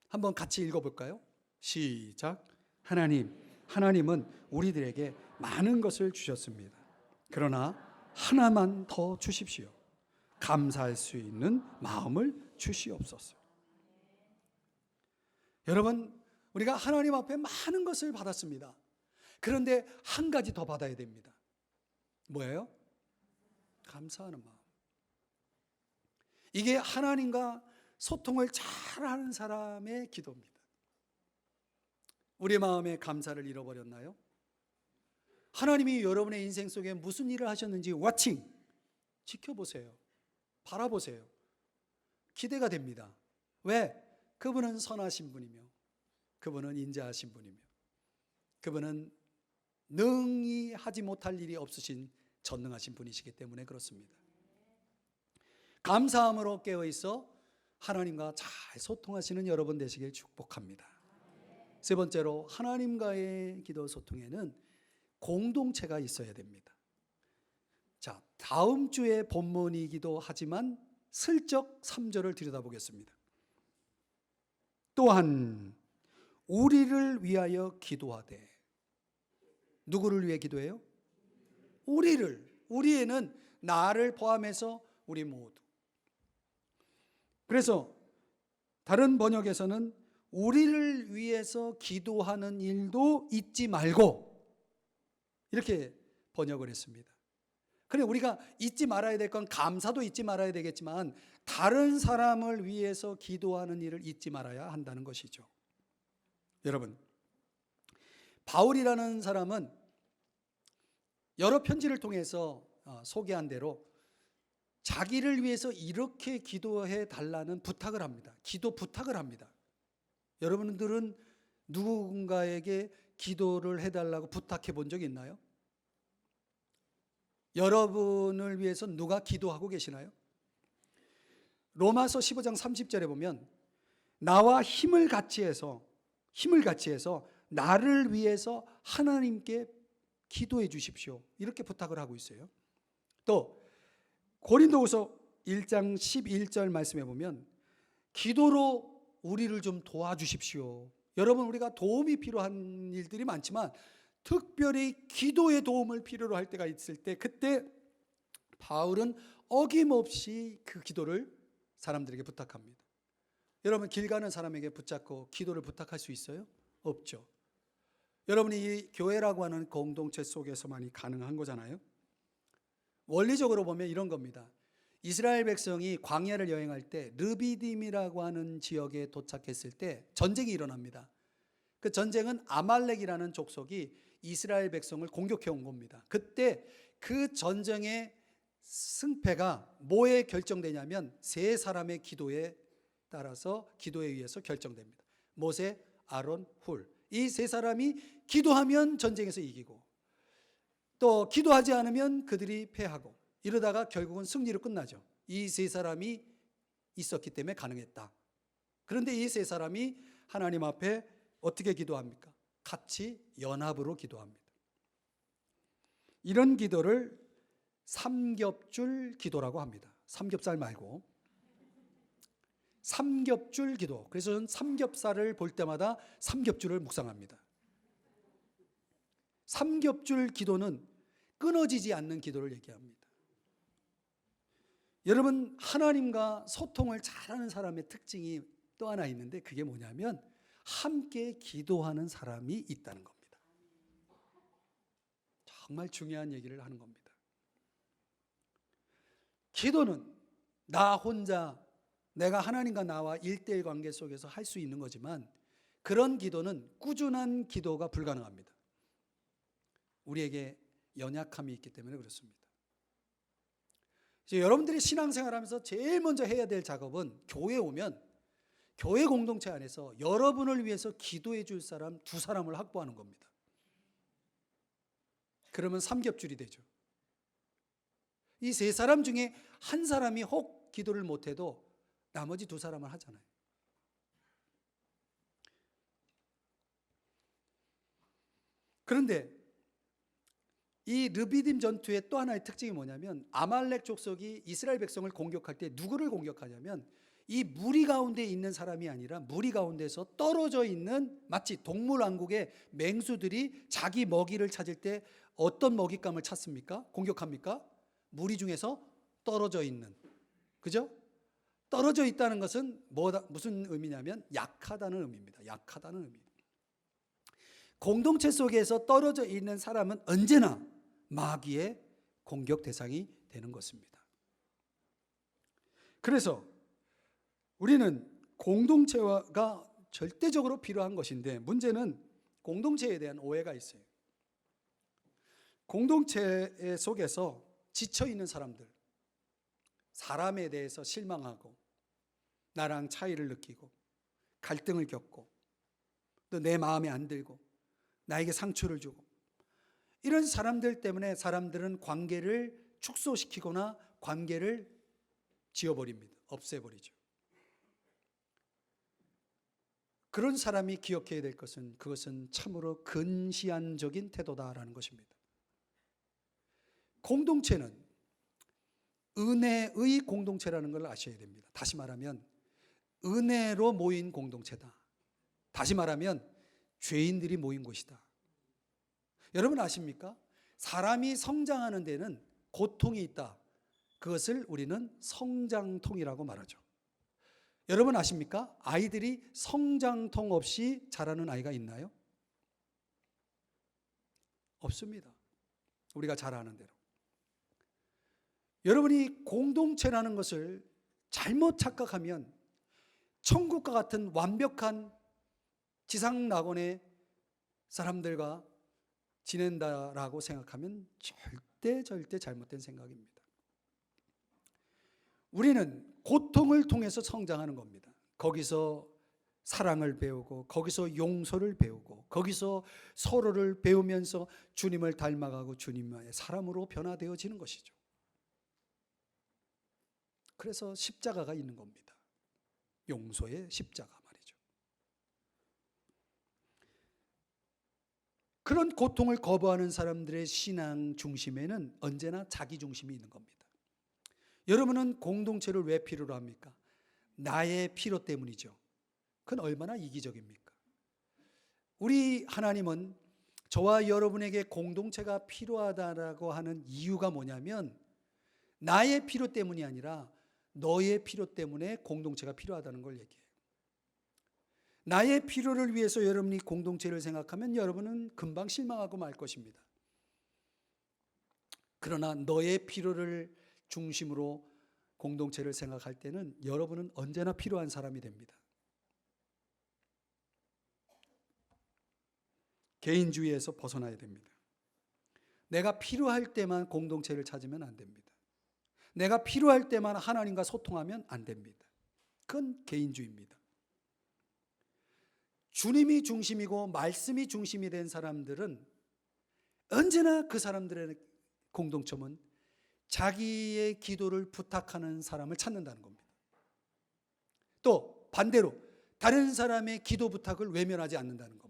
한번 같이 읽어볼까요? 시작. 하나님은 우리들에게 많은 것을 주셨습니다. 그러나 하나만 더 주십시오. 감사할 수 있는 마음을 주시옵소서. 여러분, 우리가 하나님 앞에 많은 것을 받았습니다. 그런데 한 가지 더 받아야 됩니다. 뭐예요? 감사하는 마음. 이게 하나님과 소통을 잘하는 사람의 기도입니다. 우리 마음에 감사를 잃어버렸나요? 하나님이 여러분의 인생 속에 무슨 일을 하셨는지 워칭, 지켜보세요. 바라보세요. 기대가 됩니다. 왜? 그분은 선하신 분이며 그분은 인자하신 분이며 그분은 능히 하지 못할 일이 없으신 전능하신 분이시기 때문에 그렇습니다. 감사함으로 깨어있어 하나님과 잘 소통하시는 여러분 되시길 축복합니다. 세 번째로 하나님과의 기도 소통에는 공동체가 있어야 됩니다. 자, 다음 주에 본문이기도 하지만 슬쩍 3절을 들여다보겠습니다. 또한 우리를 위하여 기도하되. 누구를 위해 기도해요? 우리에는 나를 포함해서 우리 모두. 그래서 다른 번역에서는 우리를 위해서 기도하는 일도 잊지 말고 이렇게 번역을 했습니다. 그래, 우리가 잊지 말아야 될 건 감사도 잊지 말아야 되겠지만 다른 사람을 위해서 기도하는 일을 잊지 말아야 한다는 것이죠. 여러분, 바울이라는 사람은 여러 편지를 통해서 소개한 대로 자기를 위해서 이렇게 기도해 달라는 부탁을 합니다. 기도 부탁을 합니다. 여러분들은 누군가에게 기도를 해달라고 부탁해 본 적 있나요? 여러분을 위해서 누가 기도하고 계시나요? 로마서 15장 30절에 보면 나와 힘을 같이 해서 나를 위해서 하나님께 기도해 주십시오. 이렇게 부탁을 하고 있어요. 또 고린도후서 1장 11절 말씀해 보면 기도로 우리를 좀 도와주십시오. 여러분, 우리가 도움이 필요한 일들이 많지만 특별히 기도의 도움을 필요로 할 때가 있을 때, 그때 바울은 어김없이 그 기도를 사람들에게 부탁합니다. 여러분, 길 가는 사람에게 붙잡고 기도를 부탁할 수 있어요? 없죠. 여러분이 이 교회라고 하는 공동체 속에서만이 가능한 거잖아요. 원리적으로 보면 이런 겁니다. 이스라엘 백성이 광야를 여행할 때 르비딤이라고 하는 지역에 도착했을 때 전쟁이 일어납니다. 그 전쟁은 아말렉이라는 족속이 이스라엘 백성을 공격해 온 겁니다. 그때 그 전쟁의 승패가 뭐에 결정되냐면 세 사람의 기도에 따라서, 기도에 의해서 결정됩니다. 모세, 아론, 훌. 이 세 사람이 기도하면 전쟁에서 이기고, 또 기도하지 않으면 그들이 패하고, 이러다가 결국은 승리로 끝나죠. 이 세 사람이 있었기 때문에 가능했다. 그런데 이 세 사람이 하나님 앞에 어떻게 기도합니까? 같이 연합으로 기도합니다. 이런 기도를 삼겹줄 기도라고 합니다. 삼겹살 말고 삼겹줄 기도. 그래서 저는 삼겹살을 볼 때마다 삼겹줄을 묵상합니다. 삼겹줄 기도는 끊어지지 않는 기도를 얘기합니다. 여러분, 하나님과 소통을 잘하는 사람의 특징이 또 하나 있는데, 그게 뭐냐면 함께 기도하는 사람이 있다는 겁니다. 정말 중요한 얘기를 하는 겁니다. 기도는 나 혼자, 내가 하나님과 나와 1대1 관계 속에서 할 수 있는 거지만, 그런 기도는 꾸준한 기도가 불가능합니다. 우리에게 연약함이 있기 때문에 그렇습니다. 이제 여러분들이 신앙생활하면서 제일 먼저 해야 될 작업은, 교회 오면 교회 공동체 안에서 여러분을 위해서 기도해 줄 사람 2사람을 확보하는 겁니다. 그러면 삼겹줄이 되죠. 이 3사람 중에 한 사람이 혹 기도를 못해도 나머지 2사람을 하잖아요. 그런데 이 르비딤 전투의 또 하나의 특징이 뭐냐면, 아말렉 족속이 이스라엘 백성을 공격할 때 누구를 공격하냐면, 이 무리 가운데 있는 사람이 아니라 무리 가운데서 떨어져 있는, 마치 동물왕국의 맹수들이 자기 먹이를 찾을 때 어떤 먹잇감을 찾습니까? 공격합니까? 무리 중에서 떨어져 있는, 그죠? 떨어져 있다는 것은 무슨 의미냐면 약하다는 의미입니다. 약하다는 의미. 공동체 속에서 떨어져 있는 사람은 언제나 마귀의 공격 대상이 되는 것입니다. 그래서 우리는 공동체가 절대적으로 필요한 것인데, 문제는 공동체에 대한 오해가 있어요. 공동체 속에서 지쳐있는 사람들, 사람에 대해서 실망하고 나랑 차이를 느끼고 갈등을 겪고 또 내 마음에 안 들고 나에게 상처를 주고, 이런 사람들 때문에 사람들은 관계를 축소시키거나 관계를 지워버립니다. 없애버리죠. 그런 사람이 기억해야 될 것은, 그것은 참으로 근시안적인 태도다라는 것입니다. 공동체는 은혜의 공동체라는 걸 아셔야 됩니다. 다시 말하면 은혜로 모인 공동체다. 다시 말하면 죄인들이 모인 곳이다. 여러분 아십니까? 사람이 성장하는 데는 고통이 있다. 그것을 우리는 성장통이라고 말하죠. 여러분 아십니까? 아이들이 성장통 없이 자라는 아이가 있나요? 없습니다. 우리가 잘 아는 대로. 여러분이 공동체라는 것을 잘못 착각하면 천국과 같은 완벽한 지상낙원의 사람들과 지낸다라고 생각하면 절대 잘못된 생각입니다. 우리는 고통을 통해서 성장하는 겁니다. 거기서 사랑을 배우고, 거기서 용서를 배우고, 거기서 서로를 배우면서 주님을 닮아가고 주님의 사람으로 변화되어지는 것이죠. 그래서 십자가가 있는 겁니다. 용서의 십자가 말이죠. 그런 고통을 거부하는 사람들의 신앙 중심에는 언제나 자기 중심이 있는 겁니다. 여러분은 공동체를 왜 필요로 합니까? 나의 필요 때문이죠. 그건 얼마나 이기적입니까? 우리 하나님은 저와 여러분에게 공동체가 필요하다라고 하는 이유가 뭐냐면 나의 필요 때문이 아니라 너의 필요 때문에 공동체가 필요하다는 걸 얘기해요. 나의 필요를 위해서 여러분이 공동체를 생각하면 여러분은 금방 실망하고 말 것입니다. 그러나 너의 필요를 중심으로 공동체를 생각할 때는 여러분은 언제나 필요한 사람이 됩니다. 개인주의에서 벗어나야 됩니다. 내가 필요할 때만 공동체를 찾으면 안 됩니다. 내가 필요할 때만 하나님과 소통하면 안 됩니다. 그건 개인주의입니다. 주님이 중심이고 말씀이 중심이 된 사람들은 언제나 그 사람들의 공동점은 자기의 기도를 부탁하는 사람을 찾는다는 겁니다. 또 반대로 다른 사람의 기도 부탁을 외면하지 않는다는 겁니다.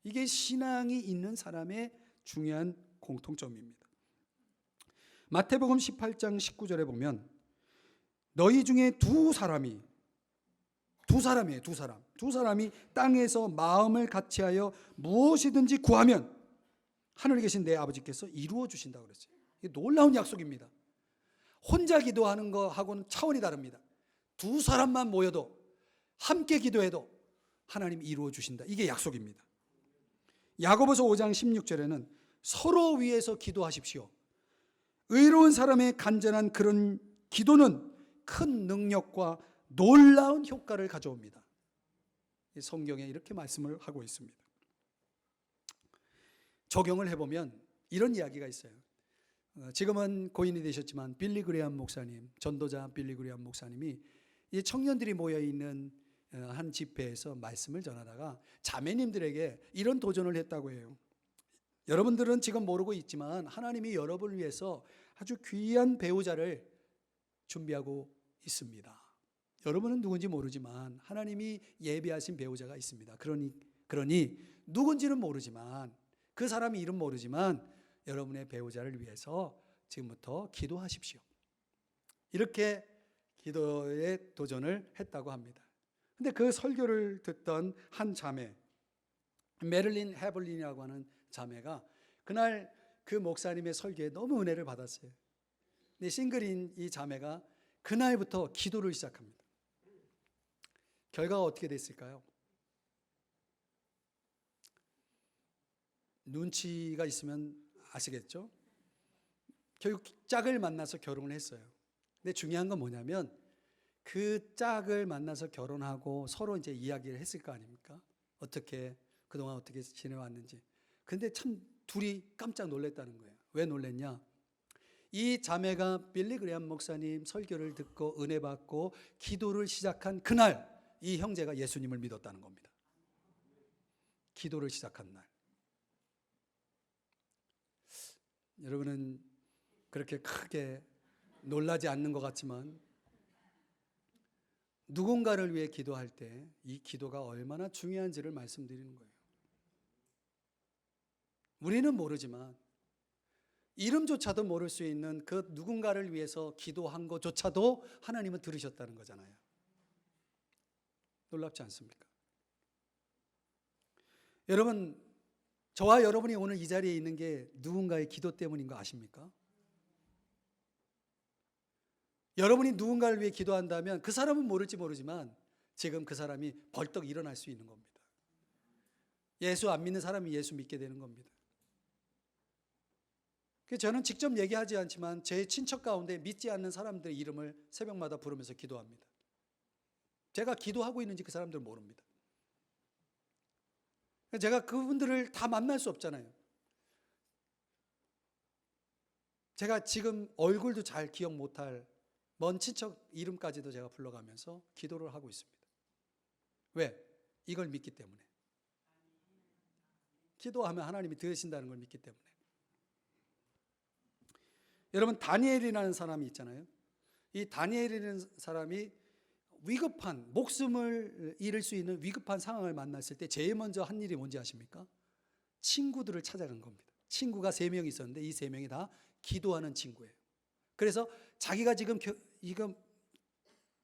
이게 신앙이 있는 사람의 중요한 공통점입니다. 마태복음 18장 19절에 보면 너희 중에 두 사람이 땅에서 마음을 같이하여 무엇이든지 구하면 하늘에 계신 내 아버지께서 이루어 주신다고 그랬어요. 이게 놀라운 약속입니다. 혼자 기도하는 거하고는 차원이 다릅니다. 두 사람만 모여도 함께 기도해도 하나님이 이루어 주신다. 이게 약속입니다. 야고보서 5장 16절에는 서로 위해서 기도하십시오. 의로운 사람의 간절한 그런 기도는 큰 능력과 놀라운 효과를 가져옵니다. 성경에 이렇게 말씀을 하고 있습니다. 적용을 해보면 이런 이야기가 있어요. 지금은 고인이 되셨지만 빌리 그레이엄 목사님, 전도자 빌리 그레이엄 목사님이 이 청년들이 모여있는 한 집회에서 말씀을 전하다가 자매님들에게 이런 도전을 했다고 해요. 여러분들은 지금 모르고 있지만 하나님이 여러분을 위해서 아주 귀한 배우자를 준비하고 있습니다. 여러분은 누군지 모르지만 하나님이 예비하신 배우자가 있습니다. 그러니 누군지는 모르지만 그 사람의 이름 모르지만 여러분의 배우자를 위해서 지금부터 기도하십시오. 이렇게 기도에 도전을 했다고 합니다. 근데 그 설교를 듣던 한 자매, 메릴린 해블린이라고 하는 자매가 그날 그 목사님의 설교에 너무 은혜를 받았어요. 근데 싱글인 이 자매가 그날부터 기도를 시작합니다. 결과가 어떻게 됐을까요? 눈치가 있으면 아시겠죠? 결국 짝을 만나서 결혼을 했어요. 근데 중요한 건 뭐냐면 그 짝을 만나서 결혼하고 서로 이제 이야기를 했을 거 아닙니까? 그동안 어떻게 지내왔는지. 근데 참 둘이 깜짝 놀랐다는 거예요. 왜 놀랬냐? 이 자매가 빌리 그레이엄 목사님 설교를 듣고 은혜 받고 기도를 시작한 그날 이 형제가 예수님을 믿었다는 겁니다. 기도를 시작한 날. 여러분은 그렇게 크게 놀라지 않는 것 같지만 누군가를 위해 기도할 때 이 기도가 얼마나 중요한지를 말씀드리는 거예요. 우리는 모르지만 이름조차도 모를 수 있는 그 누군가를 위해서 기도한 것조차도 하나님은 들으셨다는 거잖아요. 놀랍지 않습니까? 여러분, 저와 여러분이 오늘 이 자리에 있는 게 누군가의 기도 때문인 거 아십니까? 여러분이 누군가를 위해 기도한다면 그 사람은 모를지 모르지만 지금 그 사람이 벌떡 일어날 수 있는 겁니다. 예수 안 믿는 사람이 예수 믿게 되는 겁니다. 저는 직접 얘기하지 않지만 제 친척 가운데 믿지 않는 사람들의 이름을 새벽마다 부르면서 기도합니다. 제가 기도하고 있는지 그 사람들은 모릅니다. 제가 그분들을 다 만날 수 없잖아요. 제가 지금 얼굴도 잘 기억 못할 먼 친척 이름까지도 제가 불러가면서 기도를 하고 있습니다. 왜? 이걸 믿기 때문에. 기도하면 하나님이 들으신다는 걸 믿기 때문에. 여러분, 다니엘이라는 사람이 있잖아요. 이 다니엘이라는 사람이 위급한, 목숨을 잃을 수 있는 위급한 상황을 만났을 때 제일 먼저 한 일이 뭔지 아십니까? 친구들을 찾아간 겁니다. 친구가 3명 있었는데 이 3명이 다 기도하는 친구예요. 그래서 자기가 지금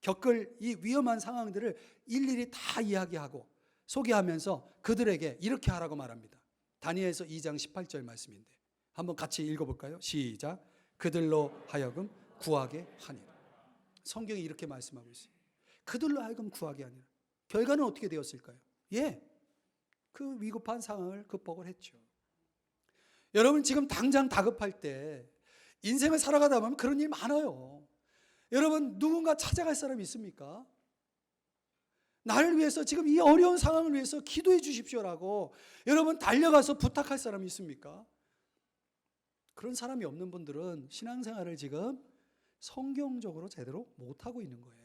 겪을 이 위험한 상황들을 일일이 다 이야기하고 소개하면서 그들에게 이렇게 하라고 말합니다. 다니엘서 2장 18절 말씀인데 한번 같이 읽어볼까요? 시작. 그들로 하여금 구하게 하니라. 성경이 이렇게 말씀하고 있어요. 그들로 하여금 구하게 하니라. 결과는 어떻게 되었을까요? 그 위급한 상황을 극복을 했죠. 여러분, 지금 당장 다급할 때 인생을 살아가다 보면 그런 일 많아요. 여러분, 누군가 찾아갈 사람이 있습니까? 나를 위해서, 지금 이 어려운 상황을 위해서 기도해 주십시오라고 여러분 달려가서 부탁할 사람이 있습니까? 그런 사람이 없는 분들은 신앙생활을 지금 성경적으로 제대로 못하고 있는 거예요.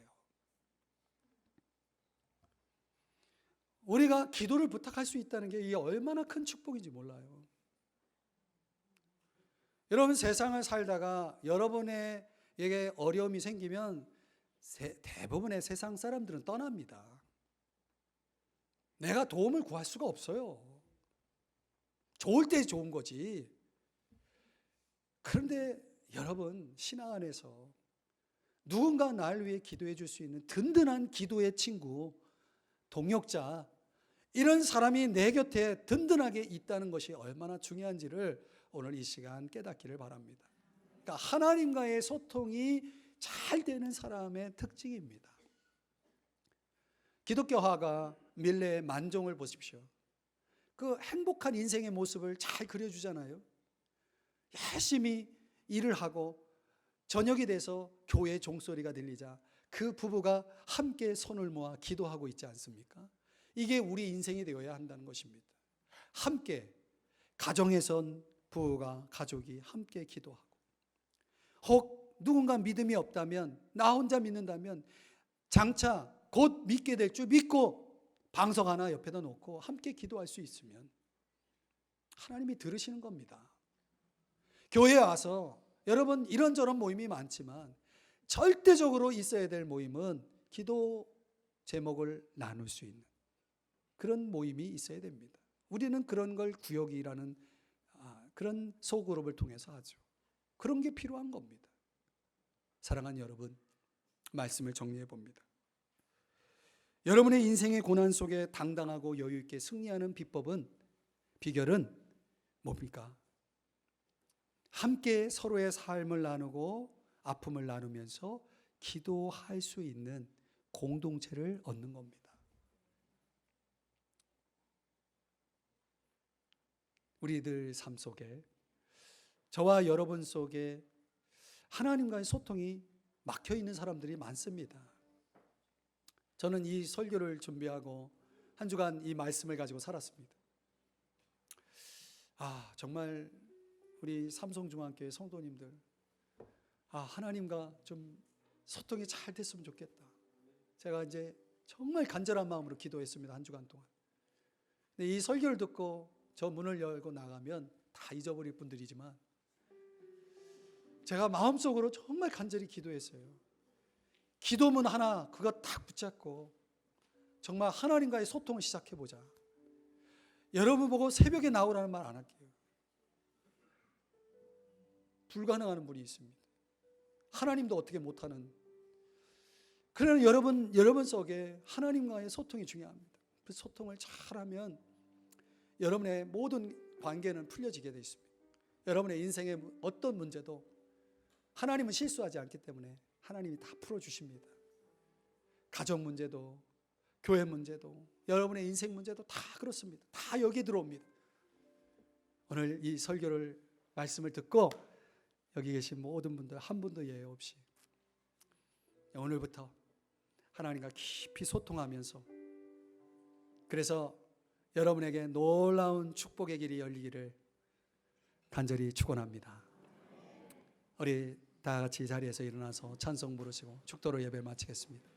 우리가 기도를 부탁할 수 있다는 게 이게 얼마나 큰 축복인지 몰라요. 여러분, 세상을 살다가 여러분에게 어려움이 생기면 대부분의 세상 사람들은 떠납니다. 내가 도움을 구할 수가 없어요. 좋을 때 좋은 거지. 그런데 여러분, 신앙 안에서 누군가 나를 위해 기도해 줄 수 있는 든든한 기도의 친구, 동역자, 이런 사람이 내 곁에 든든하게 있다는 것이 얼마나 중요한지를 오늘 이 시간 깨닫기를 바랍니다. 그러니까 하나님과의 소통이 잘 되는 사람의 특징입니다. 기독교 화가 밀레의 만종을 보십시오. 그 행복한 인생의 모습을 잘 그려주잖아요. 열심히 일을 하고 저녁이 돼서 교회 종소리가 들리자 그 부부가 함께 손을 모아 기도하고 있지 않습니까? 이게 우리 인생이 되어야 한다는 것입니다. 함께, 가정에선 부부가, 가족이 함께 기도하고, 혹 누군가 믿음이 없다면, 나 혼자 믿는다면 장차 곧 믿게 될 줄 믿고 방석 하나 옆에다 놓고 함께 기도할 수 있으면 하나님이 들으시는 겁니다. 교회에 와서 여러분, 이런저런 모임이 많지만 절대적으로 있어야 될 모임은 기도 제목을 나눌 수 있는 그런 모임이 있어야 됩니다. 우리는 그런 걸 구역이라는 그런 소그룹을 통해서 하죠. 그런 게 필요한 겁니다. 사랑하는 여러분, 말씀을 정리해 봅니다. 여러분의 인생의 고난 속에 당당하고 여유 있게 승리하는 비결은 뭡니까? 함께 서로의 삶을 나누고 아픔을 나누면서 기도할 수 있는 공동체를 얻는 겁니다. 우리들 삶 속에, 저와 여러분 속에 하나님과의 소통이 막혀 있는 사람들이 많습니다. 저는 이 설교를 준비하고 한 주간 이 말씀을 가지고 살았습니다. 정말 우리 삼성중앙교회 성도님들, 하나님과 좀 소통이 잘 됐으면 좋겠다. 제가 이제 정말 간절한 마음으로 기도했습니다. 한 주간 동안. 근데 이 설교를 듣고 저 문을 열고 나가면 다 잊어버릴 분들이지만 제가 마음속으로 정말 간절히 기도했어요. 기도문 하나 그거 딱 붙잡고 정말 하나님과의 소통을 시작해보자. 여러분 보고 새벽에 나오라는 말 안 할게요. 불가능한 분이 있습니다. 하나님도 어떻게 못하는. 그러나 여러분 속에 하나님과의 소통이 중요합니다. 그 소통을 잘하면 여러분의 모든 관계는 풀려지게 되어 있습니다. 여러분의 인생의 어떤 문제도 하나님은 실수하지 않기 때문에 하나님이 다 풀어주십니다. 가정 문제도, 교회 문제도, 여러분의 인생 문제도 다 그렇습니다. 다 여기 들어옵니다. 오늘 이 설교를, 말씀을 듣고 여기 계신 모든 분들 한 분도 예외 없이 오늘부터 하나님과 깊이 소통하면서, 그래서 여러분에게 놀라운 축복의 길이 열리기를 간절히 축원합니다. 우리 다 같이 이 자리에서 일어나서 찬송 부르시고 축도로 예배 마치겠습니다.